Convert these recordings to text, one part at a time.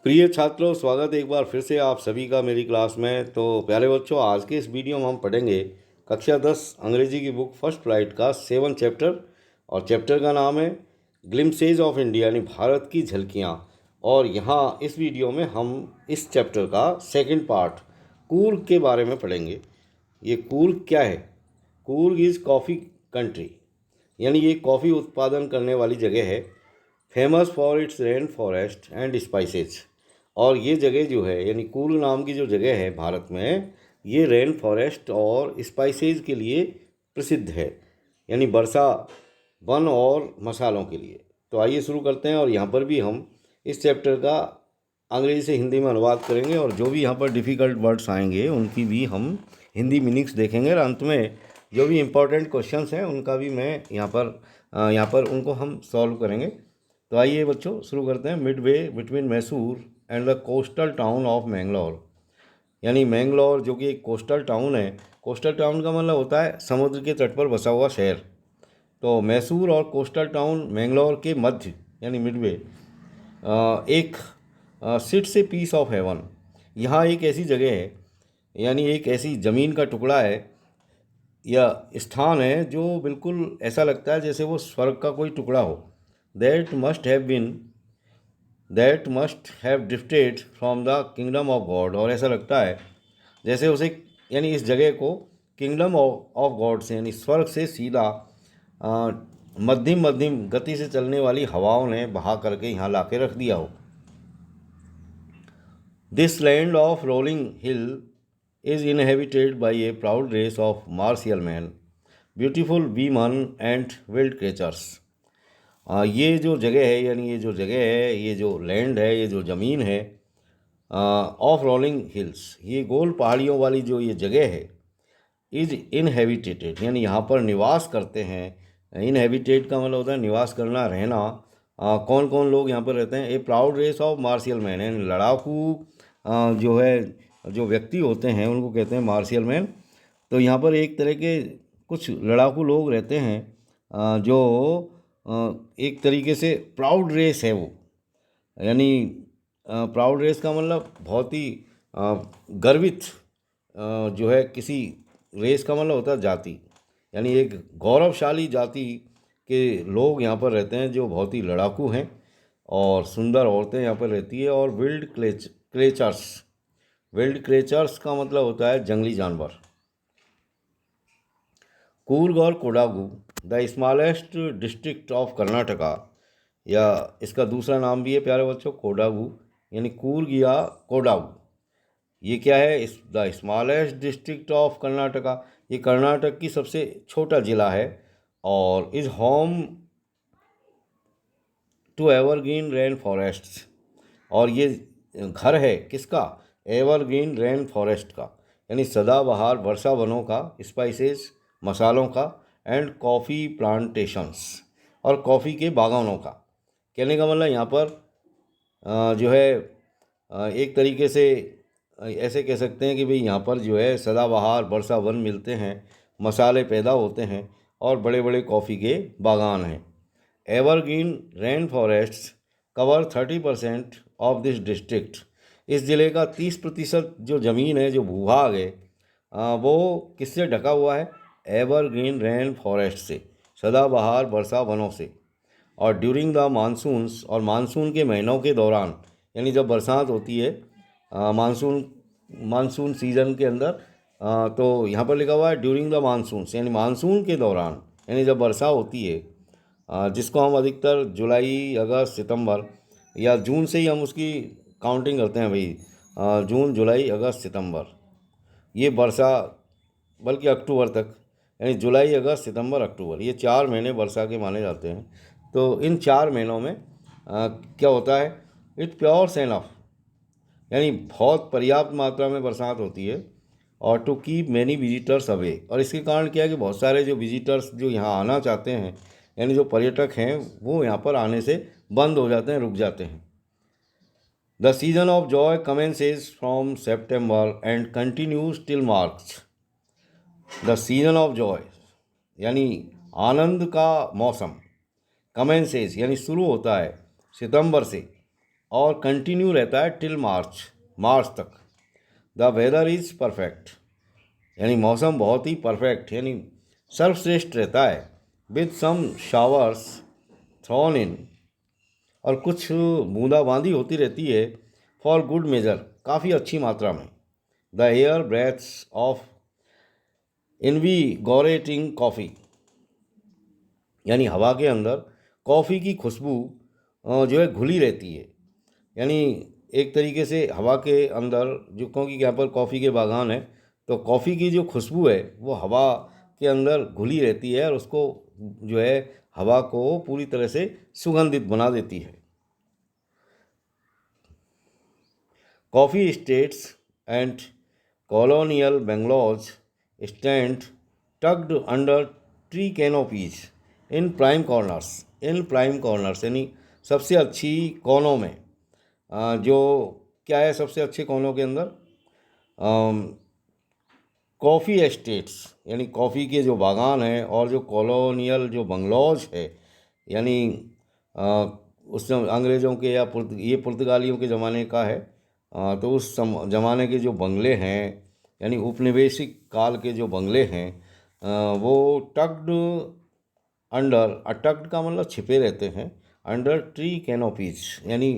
प्रिय छात्रों, स्वागत है एक बार फिर से आप सभी का मेरी क्लास में। तो प्यारे बच्चों, आज के इस वीडियो में हम पढ़ेंगे कक्षा 10 अंग्रेजी की बुक फर्स्ट फ्लाइट का 7 चैप्टर। और चैप्टर का नाम है ग्लिम्पसेज ऑफ इंडिया, यानी भारत की झलकियाँ। और यहाँ इस वीडियो में हम इस चैप्टर का सेकंड पार्ट कूर्ग के बारे में पढ़ेंगे। ये कूर्ग क्या है? कूर्ग इज़ कॉफ़ी कंट्री, यानी ये कॉफ़ी उत्पादन करने वाली जगह है। Famous for its rain forest and spices. और ये जगह जो है, यानी कूर्ग नाम की जो जगह है भारत में, ये रेन फॉरेस्ट और स्पाइसेज के लिए प्रसिद्ध है, यानी वर्षा वन और मसालों के लिए। तो आइए शुरू करते हैं। और यहाँ पर भी हम इस चैप्टर का अंग्रेजी से हिंदी में अनुवाद करेंगे, और जो भी यहाँ पर डिफ़िकल्ट वर्ड्स आएंगे उनकी भी हम हिंदी मीनिंग्स देखेंगे। और अंत में जो भी इम्पोर्टेंट क्वेश्चंस हैं उनका भी मैं यहाँ पर उनको हम सॉल्व करेंगे। तो आइए बच्चों शुरू करते हैं। Midway between Mysore and the coastal town of Mangalore, यानी मैंगलोर जो कि एक कोस्टल टाउन है। कोस्टल टाउन का मतलब होता है समुद्र के तट पर बसा हुआ शहर। तो मैसूर और कोस्टल टाउन मैंगलोर के मध्य, यानी मिडवे, एक सिट से पीस ऑफ हेवन, यहाँ एक ऐसी जगह है, यानी एक ऐसी ज़मीन का टुकड़ा है या स्थान है जो बिल्कुल ऐसा लगता है जैसे वो स्वर्ग का कोई टुकड़ा हो। That must have drifted from the kingdom of God. और ऐसा लगता है जैसे उसे, यानी इस जगह को किंगडम ऑफ गॉड से, यानी स्वर्ग से सीधा मध्यम मध्यम गति से चलने वाली हवाओं ने बहा करके यहाँ ला के रख दिया हो। This land of rolling hill is inhabited by a proud race of martial man, beautiful women and wild creatures. ये जो जगह है, यानी ये जो जगह है, ये जो लैंड है, ये जो ज़मीन है ऑफ रोलिंग हिल्स, ये गोल पहाड़ियों वाली जो ये जगह है, इज़ इनहेबिटेटेड, यानी यहाँ पर निवास करते हैं। इनहेबिटेड का मतलब होता है निवास करना, रहना। कौन कौन लोग यहाँ पर रहते हैं? A proud race of martial man, यानी लड़ाकू जो है, जो व्यक्ति होते हैं उनको कहते हैं मार्शियल मैन। तो यहाँ पर एक तरह के कुछ लड़ाकू लोग रहते हैं जो एक तरीके से प्राउड रेस है वो, यानी प्राउड रेस का मतलब बहुत ही गर्वित जो है, किसी रेस का मतलब होता है जाति, यानी एक गौरवशाली जाति के लोग यहाँ पर रहते हैं जो बहुत ही लड़ाकू हैं। और सुंदर औरतें यहाँ पर रहती है। और विल्ड क्रेचर्स का मतलब होता है जंगली जानवर। कूर्ग और Kodagu, the smallest district of Karnataka, या इसका दूसरा नाम भी है प्यारे बच्चों कोडागू, यानी कूर्ग या कोडागू। ये क्या है? Is the smallest district of Karnataka, ये कर्नाटक की सबसे छोटा ज़िला है। और is home to evergreen rain forests, और ये घर है किसका? एवरग्रीन रेन फॉरेस्ट का, यानी सदाबहार वर्षा वनों का, स्पाइसेस मसालों का, एंड कॉफ़ी प्लांटेशंस, और कॉफ़ी के बागानों का। कहने का मतलब यहाँ पर जो है एक तरीके से ऐसे कह सकते हैं कि भाई यहाँ पर जो है सदाबहार वर्षा वन मिलते हैं, मसाले पैदा होते हैं, और बड़े बड़े कॉफ़ी के बागान हैं। Evergreen rain forests cover 30% of this district, इस ज़िले का 30% जो ज़मीन है, जो भूभाग है, वो किससे ढका हुआ है? एवरग्रीन रेन फॉरेस्ट से, सदाबहार वर्षा वनों से। और ड्यूरिंग द मानसून्स, और मानसून के महीनों के दौरान, यानी जब बरसात होती है मानसून सीज़न के अंदर, तो यहाँ पर लिखा हुआ है ड्यूरिंग द मानसून्स, यानी मानसून के दौरान, यानी जब वर्षा होती है, जिसको हम अधिकतर जुलाई अगस्त सितंबर या जून से ही हम उसकी काउंटिंग करते हैं भाई। जून जुलाई अगस्त सितंबर, ये वर्षा, बल्कि अक्टूबर तक, यानी जुलाई अगस्त सितंबर अक्टूबर, ये 4 महीने वर्षा के माने जाते हैं। तो इन 4 महीनों में क्या होता है? इट प्योर्स एनफ, यानी बहुत पर्याप्त मात्रा में बरसात होती है। और to keep many visitors away, और इसके कारण क्या है कि बहुत सारे जो विजिटर्स जो यहाँ आना चाहते हैं, यानी जो पर्यटक हैं, वो यहाँ पर आने से बंद हो जाते हैं, रुक जाते हैं। The season of joy commences from September and continues till March. The season of joy, यानी आनंद का मौसम, कमेंसेज यानी शुरू होता है सितंबर से, और कंटिन्यू रहता है टिल मार्च, मार्च तक। द वेदर इज़ परफेक्ट, यानी मौसम बहुत ही परफेक्ट यानी सर्वश्रेष्ठ रहता है। With some showers thrown in, और कुछ बूंदाबांदी होती रहती है। फॉर गुड मेजर, काफ़ी अच्छी मात्रा में। The air breathes of invigorating coffee, यानी हवा के अंदर कॉफ़ी की खुशबू जो है घुली रहती है। यानी एक तरीके से हवा के अंदर जो, क्योंकि यहाँ पर कॉफ़ी के बागान है, तो कॉफ़ी की जो खुशबू है वो हवा के अंदर घुली रहती है और उसको जो है हवा को पूरी तरह से सुगंधित बना देती है। Coffee states and colonial bungalows stand tugged under tree canopies in prime corners, in prime corners यानी सबसे अच्छी कोनों में। जो क्या है सबसे अच्छे कोनों के अंदर? कॉफ़ी एस्टेट्स यानी कॉफ़ी के जो बागान हैं, और जो कॉलोनियल जो बंगलौज है, यानी उस समय अंग्रेज़ों के या ये पुर्तगालियों के ज़माने का है। तो उस ज़माने के जो बंगले हैं, यानी उपनिवेशिक काल के जो बंगले हैं, वो टक्ड अंडर, टक्ड का मतलब छिपे रहते हैं, अंडर ट्री कैनोपीज, यानी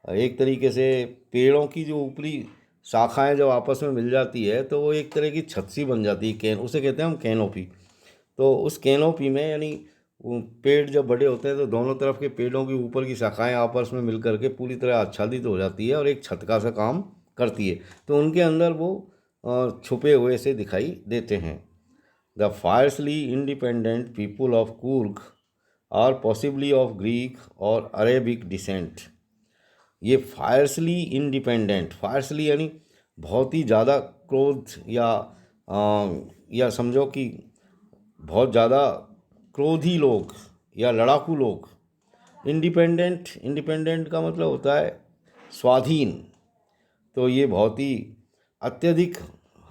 एक तरीके से पेड़ों की जो ऊपरी शाखाएं जब आपस में मिल जाती है तो वो एक तरह की छत सी बन जाती है, कैन उसे कहते हैं हम कैनोपी। तो उस कैनोपी में यानी वो पेड़ जब बड़े होते हैं तो दोनों तरफ के पेड़ों की ऊपर की शाखाएं आपस में मिल करके पूरी तरह आच्छादित हो जाती है और एक छत का सा काम करती है। तो उनके अंदर वो छुपे हुए से दिखाई देते हैं। The fiercely independent people of Coorg are possibly of Greek or Arabic descent. ये फायर्सली इंडिपेंडेंट, फायर्सली यानी बहुत ही ज़्यादा क्रोध या समझो कि बहुत ज़्यादा क्रोधी लोग या लड़ाकू लोग। इंडिपेंडेंट, इंडिपेंडेंट का मतलब होता है स्वाधीन। तो ये बहुत ही अत्यधिक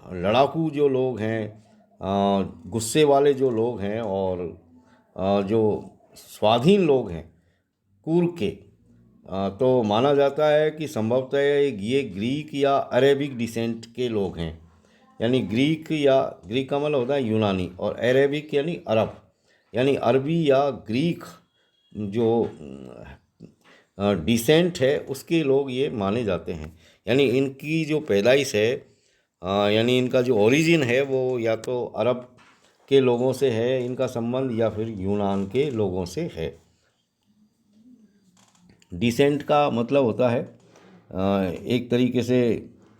लड़ाकू जो लोग हैं, गुस्से वाले जो लोग हैं, और जो स्वाधीन लोग हैं कुर्ग के, तो माना जाता है कि संभवतः ये ग्रीक या अरेबिक डिसेंट के लोग हैं। यानी ग्रीक का मतलब होता है यूनानी, और अरेबिक यानी अरब, यानी अरबी या ग्रीक जो डिसेंट है उसके लोग ये माने जाते हैं। यानी इनकी जो पैदाइश है, यानी इनका जो ओरिजिन है वो या तो अरब के लोगों से है इनका संबंध, या फिर यूनान के लोगों से है। डिसेंट का मतलब होता है एक तरीके से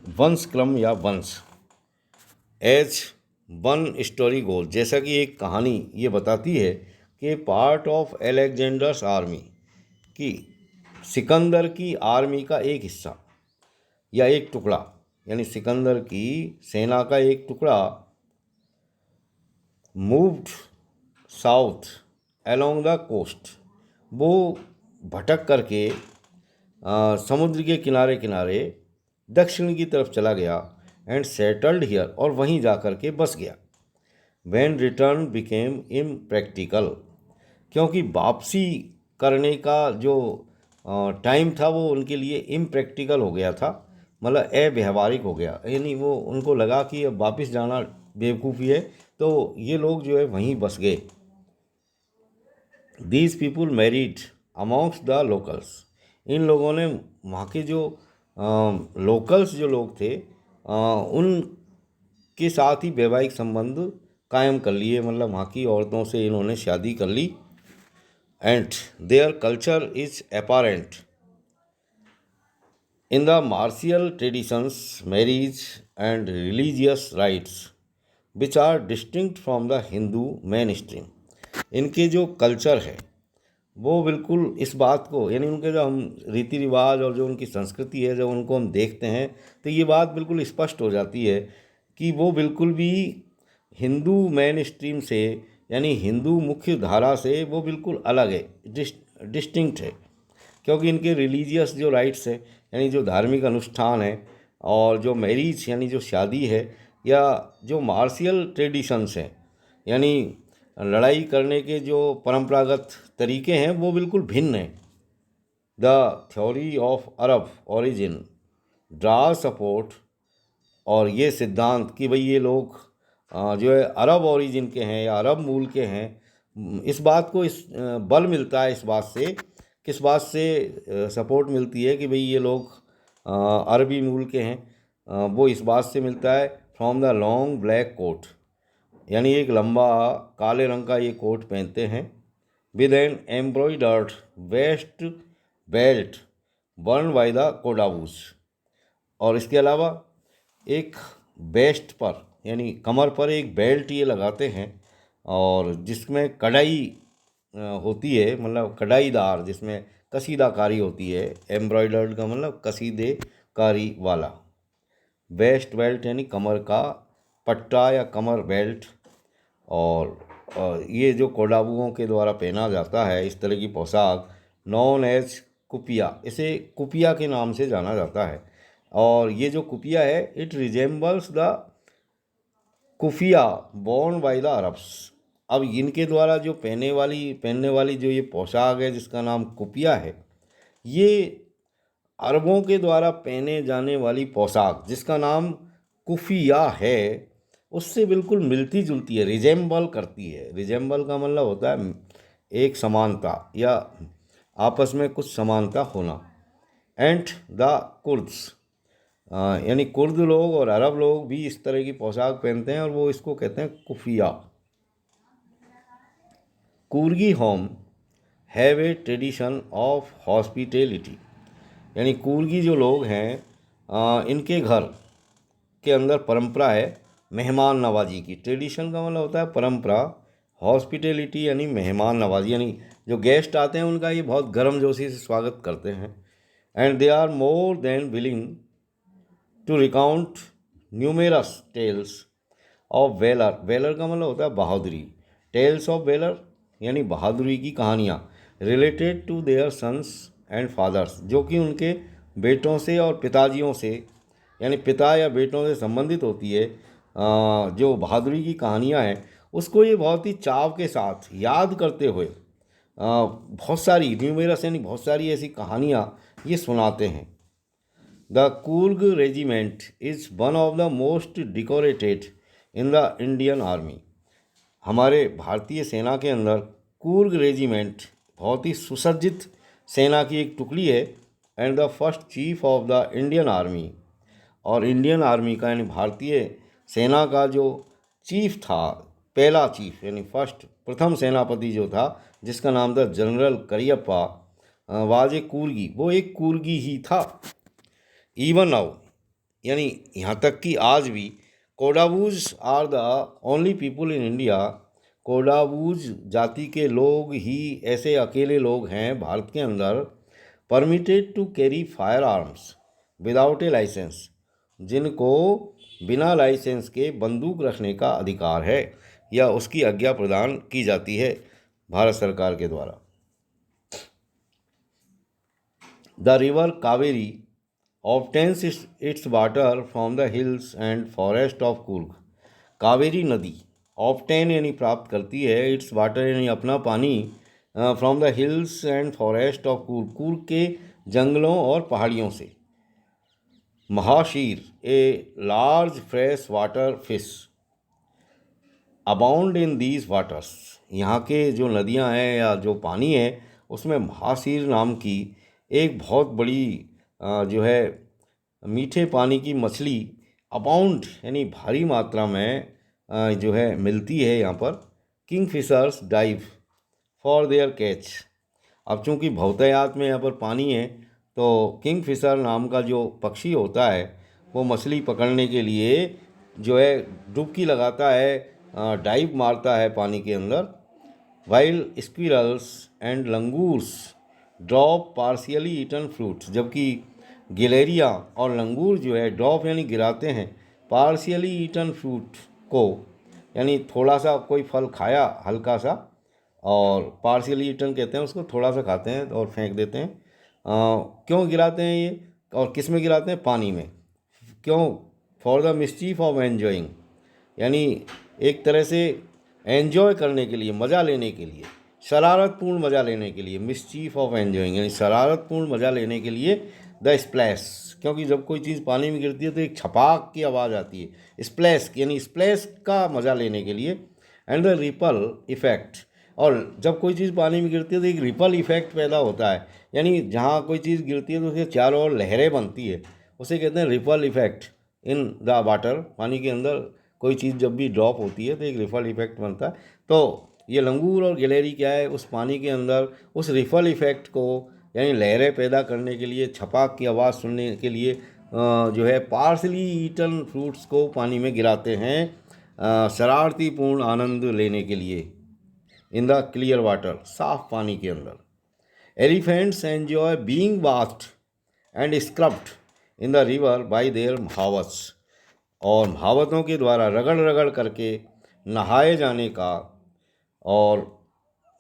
वंश क्रम या वंश। एज वन स्टोरी गोल, जैसा कि एक कहानी ये बताती है कि पार्ट ऑफ अलेक्जेंडर्स आर्मी, कि सिकंदर की आर्मी का एक हिस्सा या एक टुकड़ा, यानी सिकंदर की सेना का एक टुकड़ा moved south along the coast, वो भटक करके समुद्र के किनारे किनारे दक्षिण की तरफ चला गया। एंड सेटल्ड हियर, और वहीं जा कर के बस गया। व्हेन रिटर्न बिकेम इम्प्रैक्टिकल, क्योंकि वापसी करने का जो टाइम था वो उनके लिए इम्प्रैक्टिकल हो गया था, मतलब अव्यावहारिक हो गया। यानी वो उनको लगा कि अब वापस जाना बेवकूफ़ी है, तो ये लोग जो है वहीं बस गए। These people married amongst the locals, इन लोगों ने वहाँ के जो लोकल्स जो लोग थे उनके साथ ही वैवाहिक संबंध कायम कर लिए, मतलब वहाँ की औरतों से इन्होंने शादी कर ली। And their culture is apparent in the martial traditions, marriage and religious rites which are distinct from the Hindu mainstream. इनके जो कल्चर है वो बिल्कुल इस बात को, यानी उनके जो हम रीति रिवाज और जो उनकी संस्कृति है, जब उनको हम देखते हैं तो ये बात बिल्कुल स्पष्ट हो जाती है कि वो बिल्कुल भी हिंदू मेन स्ट्रीम से, यानी हिंदू मुख्य धारा से वो बिल्कुल अलग है, डिस्टिंक्ट है। क्योंकि इनके रिलीजियस जो राइट्स हैं, यानी जो धार्मिक अनुष्ठान है, और जो मैरिज यानी जो शादी है, या जो मार्शियल ट्रेडिशंस हैं, यानी लड़ाई करने के जो परंपरागत तरीके हैं, वो बिल्कुल भिन्न हैं। The theory of Arab origin draw support, और ये सिद्धांत कि भाई ये लोग जो है अरब ओरिजिन के हैं या अरब मूल के हैं, इस बात को बल मिलता है इस बात से, किस बात से सपोर्ट मिलती है कि भाई ये लोग अरबी मूल के हैं, वो इस बात से मिलता है from the long black coat, यानी एक लंबा काले रंग का ये कोट पहनते हैं, with an embroidered waist belt worn by the Kodavas, और इसके अलावा एक वेस्ट पर यानी कमर पर एक बेल्ट ये लगाते हैं, और जिसमें कढ़ाई होती है, मतलब कढ़ाईदार, जिसमें कसीदाकारी होती है, एम्ब्रॉयडर्ड का मतलब कसीदेकारी वाला, वेस्ट बेल्ट यानी कमर का पट्टा या कमर बेल्ट। और ये जो कोडाबुओं के द्वारा पहना जाता है इस तरह की पोशाक, नॉन एज कुपिया, इसे कुपिया के नाम से जाना जाता है। और ये जो कुपिया है, it resembles the kufiya borne by the Arabs. अब इनके द्वारा जो पहनने वाली जो ये पोशाक है जिसका नाम कुपिया है, ये अरबों के द्वारा पहने जाने वाली पोशाक जिसका नाम कुफिया है उससे बिल्कुल मिलती जुलती है, रिजेम्बल करती है। रिजेम्बल का मतलब होता है एक समानता या आपस में कुछ समानता होना। एंड द कुर्द्स, यानी कुर्द लोग और अरब लोग भी इस तरह की पोशाक पहनते हैं और वो इसको कहते हैं keffiyeh. कुर्गी home have a tradition of hospitality, यानी कुर्गी जो लोग हैं इनके घर के अंदर परंपरा है मेहमान नवाजी की। ट्रेडिशन का मतलब होता है परंपरा, हॉस्पिटेलिटी यानी मेहमान नवाजी, यानी जो गेस्ट आते हैं उनका ये बहुत गर्मजोशी से स्वागत करते हैं। And they are more than willing to recount numerous tales of valour. Valour का मतलब होता है बहादुरी, टेल्स ऑफ वेलर यानी बहादुरी की कहानियाँ, related to their sons and fathers, जो कि उनके बेटों से और पिताजियों से यानी पिता या बेटों से संबंधित होती है। जो बहादुरी की कहानियाँ हैं उसको ये बहुत ही चाव के साथ याद करते हुए बहुत सारी न्यूमेरस यानी बहुत सारी ऐसी कहानियाँ ये सुनाते हैं। The Coorg regiment is one of the most decorated in the Indian army. हमारे भारतीय सेना के अंदर कूर्ग रेजिमेंट बहुत ही सुसज्जित सेना की एक टुकड़ी है। And the first chief of the Indian army, और इंडियन आर्मी का यानी भारतीय सेना का जो चीफ था, पहला चीफ यानी फर्स्ट प्रथम सेनापति जो था जिसका नाम था general Cariappa, was a Coorgi, वो एक कूर्गी ही था। इवन नाउ, यानी यहाँ तक कि आज भी Kodavas are the only people in India, Kodavas जाति के लोग ही ऐसे अकेले लोग हैं भारत के अंदर, permitted to carry firearms without a licence, जिनको बिना लाइसेंस के बंदूक रखने का अधिकार है या उसकी आज्ञा प्रदान की जाती है भारत सरकार के द्वारा। The river Kaveri obtains it's water from the hills and forest of Coorg. Kaveri नदी ऑब्टेन यानी प्राप्त करती है, इट्स वाटर यानी अपना पानी, from the hills and forest of Coorg, Coorg के जंगलों और पहाड़ियों से। Mahseer a large fresh water fish abound in these waters. यहाँ के जो नदियाँ हैं या जो पानी है उसमें महाशीर नाम की एक बहुत बड़ी जो है मीठे पानी की मछली अबाउंड यानी भारी मात्रा में जो है मिलती है यहाँ पर। Kingfishers dive for their catch. अब चूँकि बहुतायात में यहाँ पर पानी है तो किंग फिशर नाम का जो पक्षी होता है वो मछली पकड़ने के लिए जो है डुबकी लगाता है, डाइव मारता है पानी के अंदर। While squirrels and langurs drop partially eaten fruits, जबकि गिलेरिया और लंगूर जो है ड्रॉप यानी गिराते हैं पार्शियली ईटन फ्रूट को, यानी थोड़ा सा कोई फल खाया हल्का सा, और पार्शियली ईटन कहते हैं उसको, थोड़ा सा खाते हैं और फेंक देते हैं। क्यों गिराते हैं ये और किस में गिराते हैं? पानी में। क्यों? For the mischief of enjoying, यानी एक तरह से एन्जॉय करने के लिए, मज़ा लेने के लिए। शरारतपूर्ण मज़ा लेने के लिए, मिसचीफ ऑफ एंजॉइंग, यानी शरारतपूर्ण मज़ा लेने के लिए द स्प्लैश, क्योंकि जब कोई चीज़ पानी में गिरती है तो एक छपाक की आवाज़ आती है, स्प्लैश यानी स्प्लैश का मज़ा लेने के लिए, एंड द रिपल इफ़ेक्ट, और जब कोई चीज़ पानी में गिरती है तो एक रिपल इफ़ेक्ट पैदा होता है, यानी जहाँ कोई चीज़ गिरती है तो उसके चारों ओर लहरें बनती है, उसे कहते हैं ripple effect in the water. पानी के अंदर कोई चीज़ जब भी ड्रॉप होती है तो एक रिपल इफ़ेक्ट बनता है। तो ये लंगूर और गिलहरी क्या है, उस पानी के अंदर उस रिपल इफ़ेक्ट को यानी लहरें पैदा करने के लिए, छपाक की आवाज़ सुनने के लिए जो है पार्सली ईटन फ्रूट्स को पानी में गिराते हैं, शरारतीपूर्ण आनंद लेने के लिए इन द क्लियर वाटर, साफ पानी के अंदर। Elephants enjoy being bathed and scrubbed in the river by their mahouts, और महावतों के द्वारा रगड़ रगड़ करके नहाए जाने का और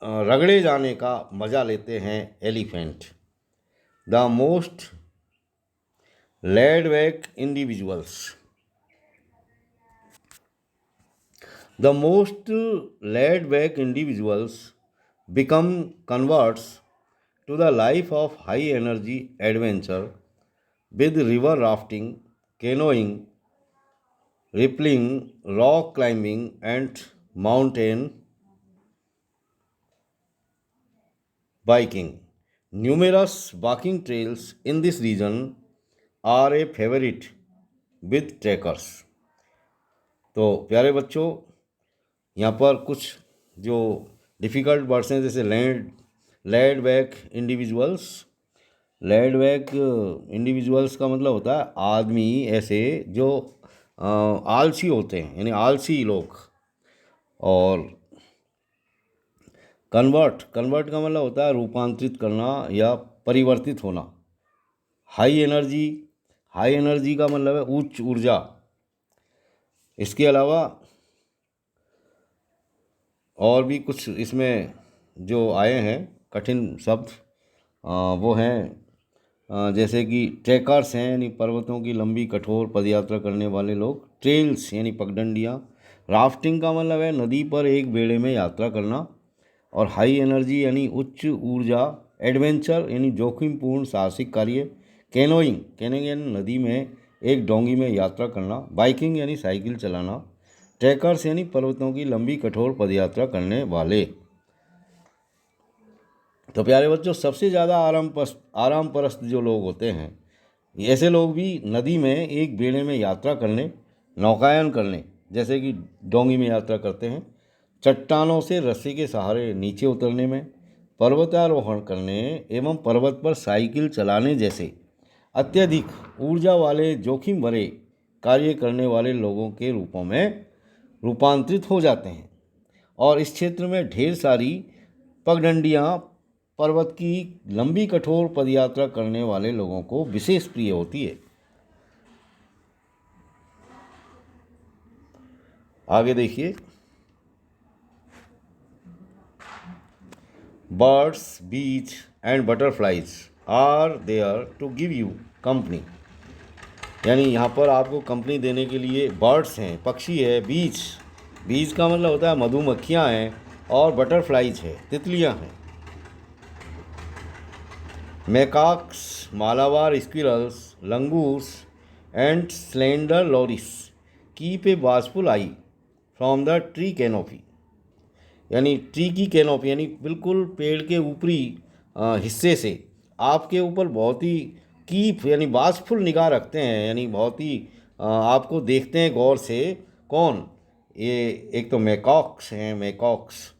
रगड़े जाने का मज़ा लेते हैं elephant. The most laid back individuals, the most laid back individuals become converts to the life of high energy adventure with river rafting, canoeing, rippling, rock climbing, and mountain biking. Numerous walking trails in this region are a favorite with trekkers. तो प्यारे बच्चों, यहाँ पर कुछ जो difficult words हैं जैसे laid back individuals. Laid back individuals का मतलब होता है आदमी ऐसे जो आलसी होते हैं, यानी आलसी लोग। और कन्वर्ट का मतलब होता है रूपांतरित करना या परिवर्तित होना। हाई एनर्जी का मतलब है उच्च ऊर्जा। इसके अलावा और भी कुछ इसमें जो आए हैं कठिन शब्द वो हैं जैसे कि ट्रैकर्स हैं, यानी पर्वतों की लंबी कठोर पदयात्रा करने वाले लोग। ट्रेल्स यानी पगडंडियाँ। राफ्टिंग का मतलब है नदी पर एक बेड़े में यात्रा करना। और हाई एनर्जी यानी उच्च ऊर्जा। एडवेंचर यानी जोखिमपूर्ण साहसिक कार्य। कैनोइंग यानी नदी में एक डोंगी में यात्रा करना। बाइकिंग यानी साइकिल चलाना। ट्रैकर्स यानी पर्वतों की लंबी कठोर पदयात्रा करने वाले। तो प्यारे बच्चों, सबसे ज़्यादा आराम परस्त जो लोग होते हैं, ऐसे लोग भी नदी में एक बेड़े में यात्रा करने, नौकायन करने जैसे कि डोंगी में यात्रा करते हैं, चट्टानों से रस्सी के सहारे नीचे उतरने में, पर्वतारोहण करने एवं पर्वत पर साइकिल चलाने जैसे अत्यधिक ऊर्जा वाले जोखिम भरे कार्य करने वाले लोगों के रूपों में रूपांतरित हो जाते हैं। और इस क्षेत्र में ढेर सारी पगडंडियाँ पर्वत की लंबी कठोर पदयात्रा करने वाले लोगों को विशेष प्रिय होती है। आगे देखिए, birds, bees and butterflies are there to give you company, यानी यहाँ पर आपको कंपनी देने के लिए बर्ड्स हैं, पक्षी है। बीज का मतलब होता है मधुमक्खियाँ हैं, और बटरफ्लाइज है, तितलियाँ हैं। Macaques, Malabar squirrels, langurs and slender loris keep a watchful eye from the tree canopy, यानी ट्री की कैनोपी यानी बिल्कुल पेड़ के ऊपरी हिस्से से आपके ऊपर बहुत ही कीप यानी वॉचफुल निगाह रखते हैं, यानी बहुत ही आपको देखते हैं गौर से। कौन? ये एक तो मैकॉक्स हैं, मैकॉक्स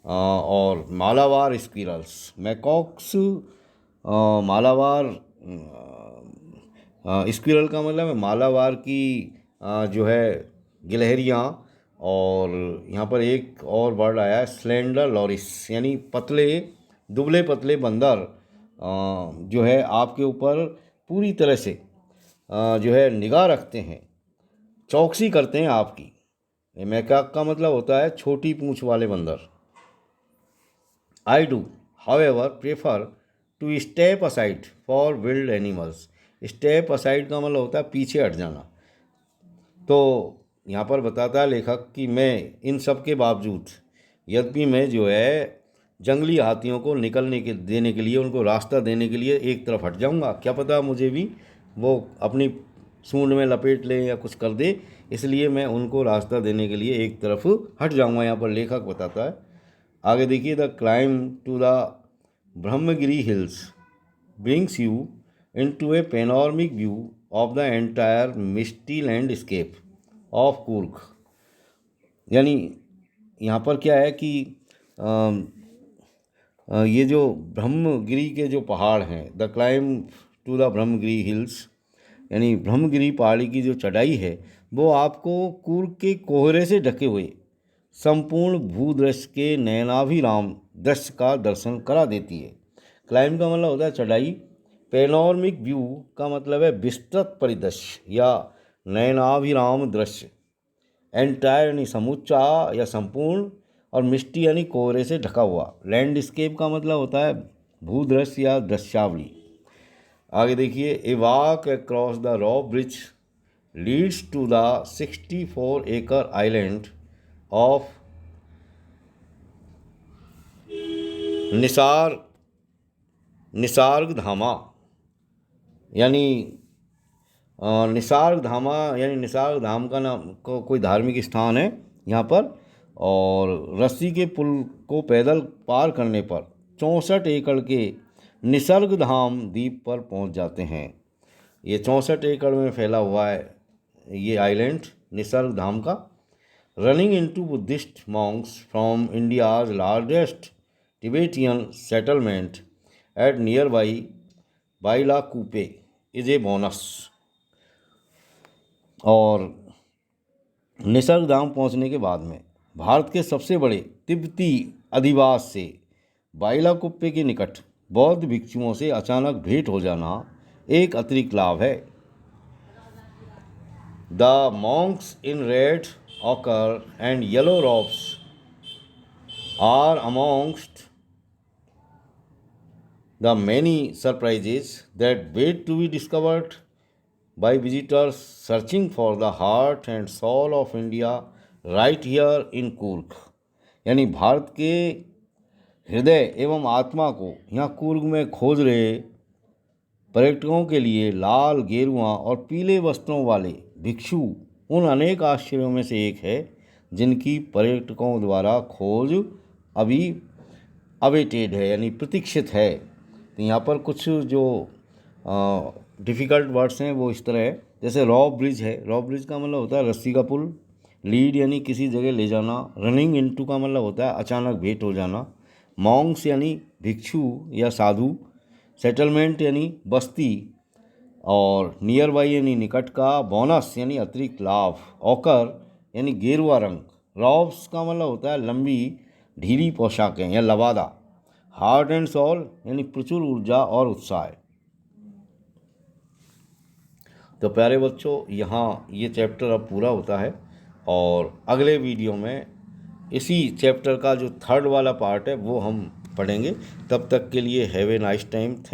और मालाबार स्क्विरल्स। मैकॉक्स मालाबार स्क्विरल का मतलब है मालाबार की जो है गिलहरियाँ। और यहाँ पर एक और वर्ड आया है स्लेंडर लॉरिस, यानी पतले दुबले पतले बंदर जो है आपके ऊपर पूरी तरह से जो है निगाह रखते हैं, चौकसी करते हैं आपकी। मैकाक का मतलब होता है छोटी पूंछ वाले बंदर। I do however prefer to step aside for wild animals. Step aside का मतलब होता है पीछे हट जाना। तो यहाँ पर बताता है लेखक कि मैं इन सब के बावजूद, यद्यपि मैं जो है जंगली हाथियों को देने के लिए, उनको रास्ता देने के लिए एक तरफ हट जाऊंगा। क्या पता मुझे भी वो अपनी सूंड में लपेट लें या कुछ कर दे, इसलिए मैं उनको रास्ता देने के लिए एक तरफ हट जाऊंगा, यहाँ पर लेखक बताता है। आगे देखिए, the climb to the Brahmagiri hills brings you into a panoramic view of the entire misty landscape of Coorg. यानी यहाँ पर क्या है कि ये जो ब्रह्मगिरी के जो पहाड़ हैं, the climb to the Brahmagiri hills, यानी ब्रह्मगिरी पहाड़ी की जो चढ़ाई है वो आपको कूर्ग के कोहरे से ढके हुए संपूर्ण भूदृश्य के नयनाभिराम दृश्य का दर्शन करा देती है। क्लाइम का मतलब होता है चढ़ाई, पेनोरमिक व्यू का मतलब है विस्तृत परिदृश्य या नयनाभिराम दृश्य, एंटायर यानी समूचा या संपूर्ण, और मिस्टी यानी कोहरे से ढका हुआ। लैंडस्केप का मतलब होता है भूदृश्य या दृश्यावली। आगे देखिए, a walk across the rope bridge leads to the 64 acre island of निसार्गधामा, यानी निसार्गधामा यानी निसार्गधाम का नाम कोई धार्मिक स्थान है यहाँ पर। और रस्सी के पुल को पैदल पार करने पर 64 एकड़ के निसर्गधाम द्वीप पर पहुँच जाते हैं। ये 64 एकड़ में फैला हुआ है ये आइलैंड निसर्गधाम का। Running into Buddhist monks from India's largest Tibetan settlement at nearby Bylakuppe is a bonus. और निसर्गधाम पहुंचने के बाद में भारत के सबसे बड़े तिब्बती अधिवास से बाइलाकुप्पे के निकट बौद्ध भिक्षुओं से अचानक भेंट हो जाना एक अतिरिक्त लाभ है। The Monks in red ochre and yellow robes are amongst the many surprises that wait to be discovered by visitors searching for the heart and soul of India right here in Coorg. यानी भारत के हृदय एवं आत्मा को यहाँ कूर्ग में खोज रहे पर्यटकों के लिए लाल, गेरुआ और पीले वस्त्रों वाले भिक्षु उन अनेक आश्चर्यों में से एक है जिनकी पर्यटकों द्वारा खोज अभी अवेटेड है, यानी प्रतीक्षित है। तो यहाँ पर कुछ जो डिफ़िकल्ट वर्ड्स हैं वो इस तरह है, जैसे रॉ ब्रिज है। रॉ ब्रिज का मतलब होता है रस्सी का पुल। लीड यानी किसी जगह ले जाना। रनिंग इनटू का मतलब होता है अचानक भेंट हो जाना। मॉन्क्स यानी भिक्षु या साधु। सेटलमेंट यानी बस्ती। और नियर बाई यानी निकट का। बोनस यानी अतिरिक्त लाभ। ऑकर यानी गेरुआ रंग। रॉब्स का मतलब होता है लंबी ढीली पोशाकें या लवादा। हार्ट एंड सोल यानी प्रचुर ऊर्जा और उत्साह। तो प्यारे बच्चों, यहाँ ये चैप्टर अब पूरा होता है और अगले वीडियो में इसी चैप्टर का जो थर्ड वाला पार्ट है वो हम पढ़ेंगे। तब तक के लिए हैव ए नाइस टाइम।